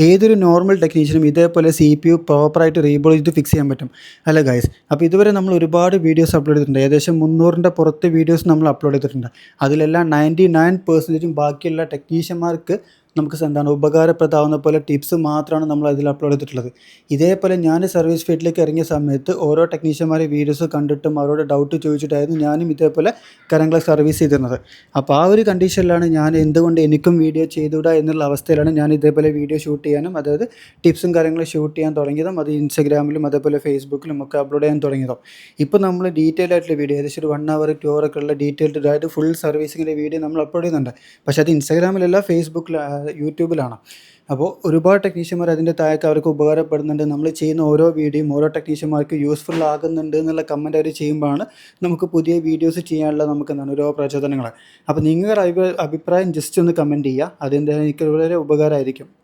ഏതൊരു നോർമൽ ടെക്നീഷ്യനും ഇതേപോലെ CPU പ്രോപ്പറായിട്ട് റീബോൾ ചെയ്ത് ഫിക്സ് ചെയ്യാൻ പറ്റും അല്ല ഗൈസ്. അപ്പോൾ ഇതുവരെ നമ്മൾ ഒരുപാട് വീഡിയോസ് അപ്ലോഡ് ചെയ്തിട്ടുണ്ട്. ഏകദേശം 300ൻ്റെ പുറത്ത് വീഡിയോസ് നമ്മൾ അപ്ലോഡ് ചെയ്തിട്ടുണ്ട്. അതിലെല്ലാം 99% ബാക്കിയുള്ള ടെക്നീഷ്യന്മാർക്ക് നമുക്ക് എന്താണ് ഉപകാരപ്രദമാവുന്ന പോലെ ടിപ്സ് മാത്രമാണ് നമ്മൾ അതിൽ അപ്ലോഡ് ചെയ്തിട്ടുള്ളത്. ഇതേപോലെ ഞാൻ സർവീസ് ഫീൽഡിലേക്ക് ഇറങ്ങിയ സമയത്ത് ഓരോ ടെക്നീഷ്യന്മാരെ വീഡിയോസ് കണ്ടിട്ടും അവരോട് ഡൗട്ട് ചോദിച്ചിട്ടായിരുന്നു ഞാനും ഇതേപോലെ കാര്യങ്ങൾ സർവീസ് ചെയ്തിരുന്നത്. അപ്പോൾ ആ ഒരു കണ്ടീഷനിലാണ് ഞാൻ എന്തുകൊണ്ട് എനിക്കും വീഡിയോ ചെയ്തുകൂടാ എന്നുള്ള അവസ്ഥയിലാണ് ഞാൻ ഇതേപോലെ വീഡിയോ ഷൂട്ട് ചെയ്യാനും അതായത് ടിപ്സും കാര്യങ്ങളും ഷൂട്ട് ചെയ്യാൻ തുടങ്ങിയതും അത് ഇൻസ്റ്റാഗ്രാമിലും അതേപോലെ ഫേസ്ബുക്കിലും ഒക്കെ അപ്ലോഡ് ചെയ്യാൻ തുടങ്ങിയതും. ഇപ്പോൾ നമ്മൾ ഡീറ്റെയിൽ ആയിട്ടുള്ള വീഡിയോ ഏകദേശം ഒരു 1 hour 2 hour ഒക്കെ ഉള്ള ഡീറ്റെയിൽഡ് അതായത് ഫുൾ സർവീസിങ്ങിൻ്റെ വീഡിയോ നമ്മൾ അപ്ലോഡ് ചെയ്യുന്നുണ്ട്. പക്ഷേ അത് ഇൻസ്റ്റാഗ്രാമിലല്ല യൂട്യൂബിലാണ്. അപ്പോൾ ഒരുപാട് ടെക്നീഷ്യന്മാർ അതിൻ്റെ താഴേക്ക് അവർക്ക് ഉപകാരപ്പെടുന്നുണ്ട്, നമ്മൾ ചെയ്യുന്ന ഓരോ വീഡിയോയും ഓരോ ടെക്നീഷ്യന്മാർക്ക് യൂസ്ഫുൾ ആകുന്നുണ്ട് എന്നുള്ള കമൻറ്റ് അവർ ചെയ്യുമ്പോഴാണ് നമുക്ക് പുതിയ വീഡിയോസ് ചെയ്യാനുള്ള നമുക്ക് എന്താണ് ഓരോ പ്രചോദനങ്ങൾ. അപ്പോൾ നിങ്ങളുടെ അഭിപ്രായം ജസ്റ്റ് ഒന്ന് കമൻറ്റ് ചെയ്യുക, അതെന്തായാലും എനിക്ക് വളരെ ഉപകാരമായിരിക്കും.